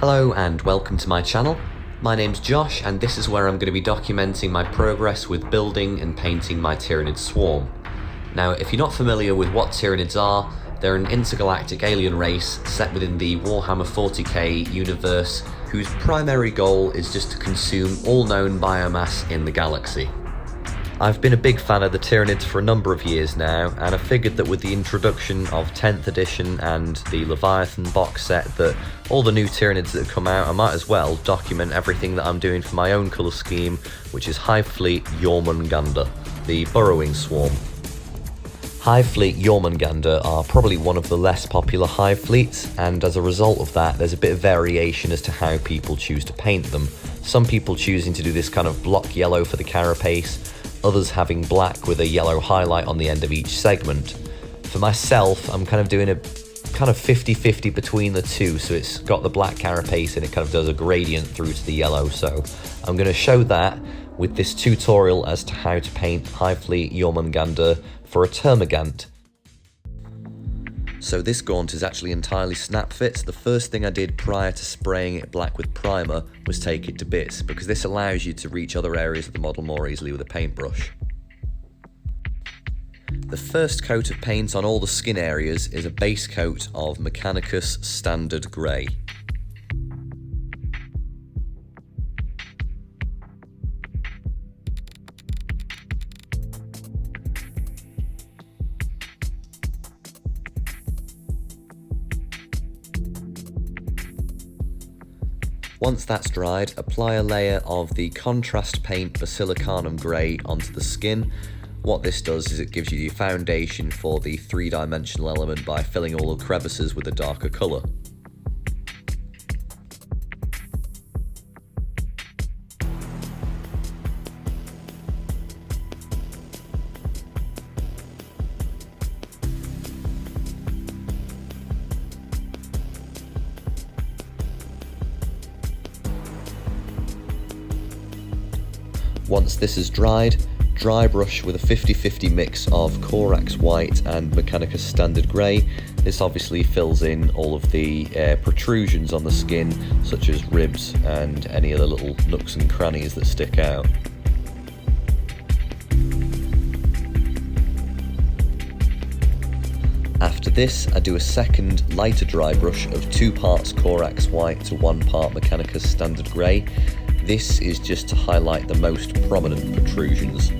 Hello and welcome to my channel. My name's Josh and this is where I'm going to be documenting my progress with building and painting my Tyranid swarm. Now, if you're not familiar with what Tyranids are, they're an intergalactic alien race set within the Warhammer 40k universe whose primary goal is just to consume all known biomass in the galaxy. I've been a big fan of the Tyranids for a number of years now, and I figured that with the introduction of 10th edition and the Leviathan box set, that all the new Tyranids that have come out, I might as well document everything that I'm doing for my own colour scheme, which is Hive Fleet Jormungandr, the burrowing swarm. Hive Fleet Jormungandr are probably one of the less popular Hive fleets, and as a result of that there's a bit of variation as to how people choose to paint them. Some people choosing to do this kind of block yellow for the carapace, others having black with a yellow highlight on the end of each segment. For myself, I'm kind of doing a kind of 50-50 between the two, so it's got the black carapace and it kind of does a gradient through to the yellow, so I'm going to show that with this tutorial as to how to paint Hive Fleet Jormungandr for a Termagant. So this gaunt is actually entirely snap fit, so the first thing I did prior to spraying it black with primer was take it to bits, because this allows you to reach other areas of the model more easily with a paintbrush. The first coat of paint on all the skin areas is a base coat of Mechanicus Standard Grey. Once that's dried, apply a layer of the contrast paint Basilicanum Grey onto the skin. What this does is it gives you the foundation for the three-dimensional element by filling all the crevices with a darker colour. Once this is dried, dry brush with a 50-50 mix of Corax White and Mechanicus Standard Grey. This obviously fills in all of the protrusions on the skin, such as ribs and any other little nooks and crannies that stick out. After this, I do a second lighter dry brush of 2 parts Corax White to 1 part Mechanicus Standard Grey. This is just to highlight the most prominent protrusions.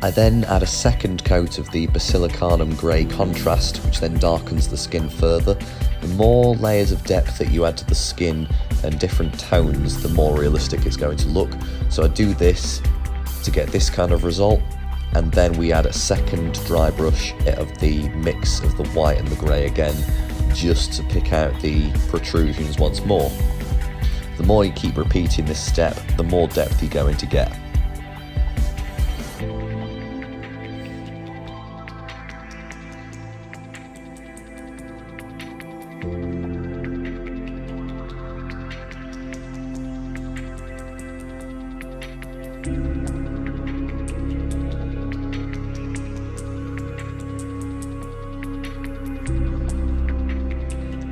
I then add a second coat of the Basilicanum Grey contrast, which then darkens the skin further. The more layers of depth that you add to the skin and different tones, the more realistic it's going to look. So I do this to get this kind of result, and then we add a second dry brush of the mix of the white and the grey again, just to pick out the protrusions once more. The more you keep repeating this step, the more depth you're going to get.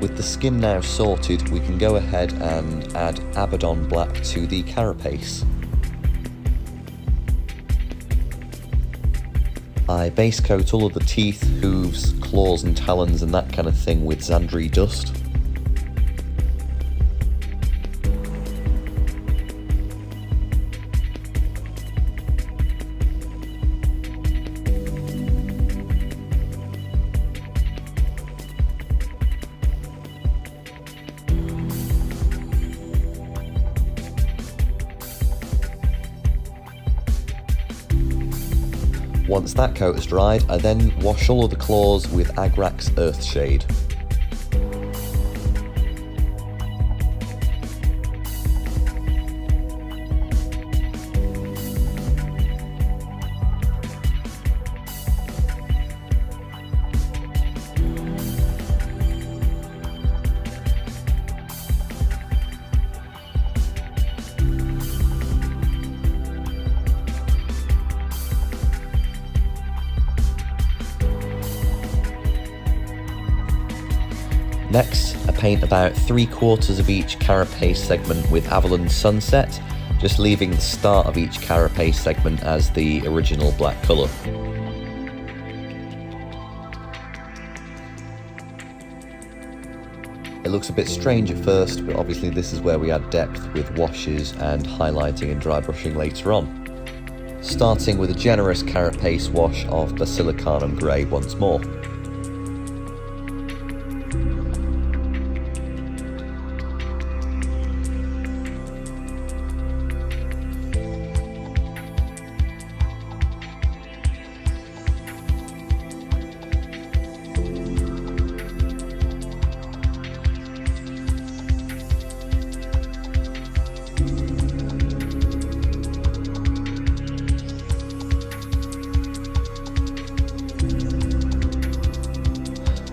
With the skin now sorted, we can go ahead and add Abaddon Black to the carapace. I base coat all of the teeth, hooves, claws and talons and that kind of thing with Xandri dust. Once that coat is dried, I then wash all of the claws with Agrax Earthshade. Next, I paint about 3/4 of each carapace segment with Avalon Sunset, just leaving the start of each carapace segment as the original black colour. It looks a bit strange at first, but obviously this is where we add depth with washes and highlighting and dry brushing later on. Starting with a generous carapace wash of Basilicanum Grey once more.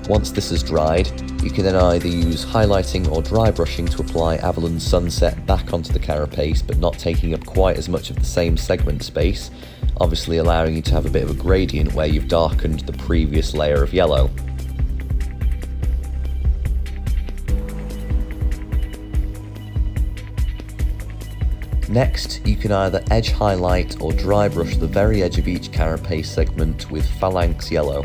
Once this has dried, you can then either use highlighting or dry brushing to apply Avalon Sunset back onto the carapace, but not taking up quite as much of the same segment space, obviously allowing you to have a bit of a gradient where you've darkened the previous layer of yellow. Next, you can either edge highlight or dry brush the very edge of each carapace segment with Phalanx Yellow.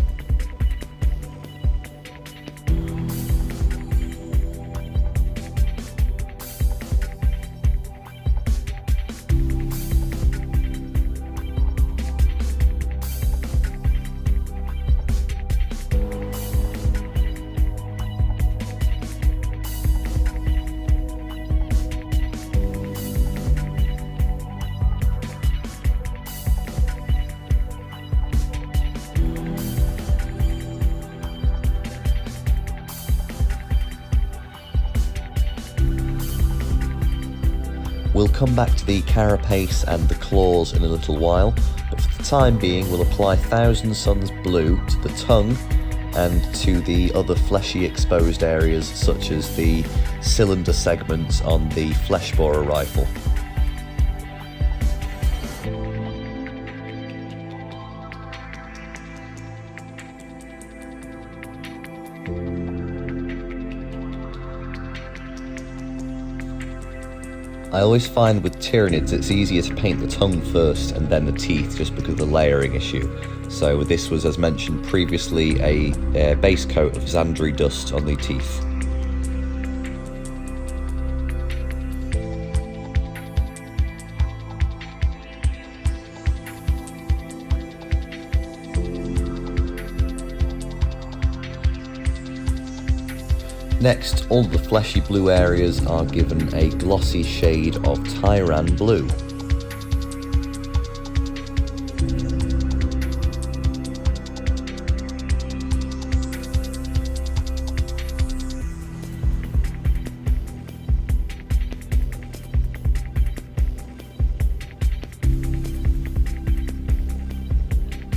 We'll come back to the carapace and the claws in a little while, but for the time being we'll apply Thousand Suns Blue to the tongue and to the other fleshy exposed areas such as the cylinder segments on the flesh borer rifle. I always find with Tyranids it's easier to paint the tongue first and then the teeth just because of the layering issue. So this was, as mentioned previously, a base coat of Xandri dust on the teeth. Next, all the fleshy blue areas are given a glossy shade of Tyran Blue.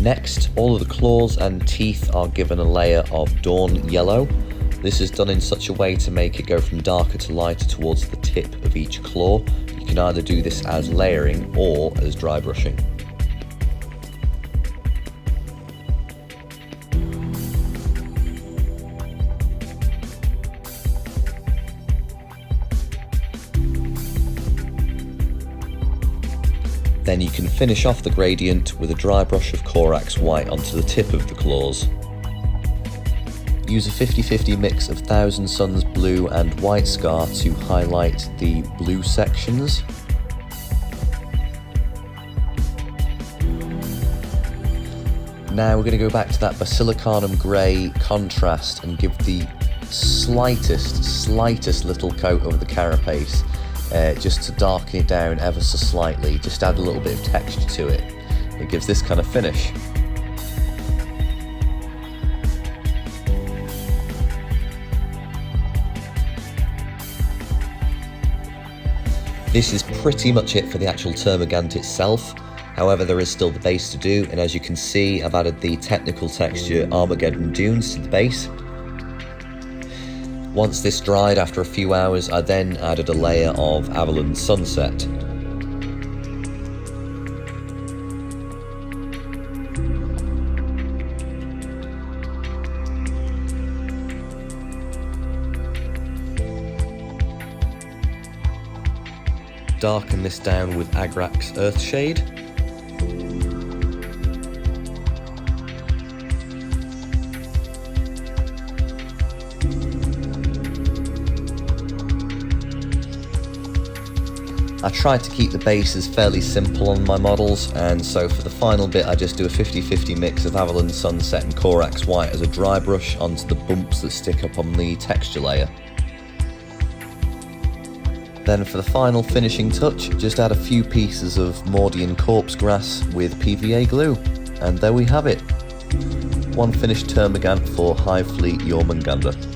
Next, all of the claws and teeth are given a layer of Dawn Yellow. This is done in such a way to make it go from darker to lighter towards the tip of each claw. You can either do this as layering or as dry brushing. Then you can finish off the gradient with a dry brush of Corax White onto the tip of the claws. Use a 50-50 mix of Thousand Suns Blue and White Scar to highlight the blue sections. Now we're going to go back to that Basilicanum Grey contrast and give the slightest little coat over the carapace, just to darken it down ever so slightly, just add a little bit of texture to it. It gives this kind of finish. This is pretty much it for the actual Termagant itself. However, there is still the base to do, and as you can see, I've added the technical texture Armageddon Dunes to the base. Once this dried after a few hours, I then added a layer of Avalon Sunset. darken this down with Agrax Earthshade. I tried to keep the bases fairly simple on my models, and so for the final bit I just do a 50-50 mix of Avalon Sunset and Corax White as a dry brush onto the bumps that stick up on the texture layer. Then for the final finishing touch, just add a few pieces of Mordian corpse grass with PVA glue, and there we have it. One finished Termagant for Hive Fleet Jormungandr.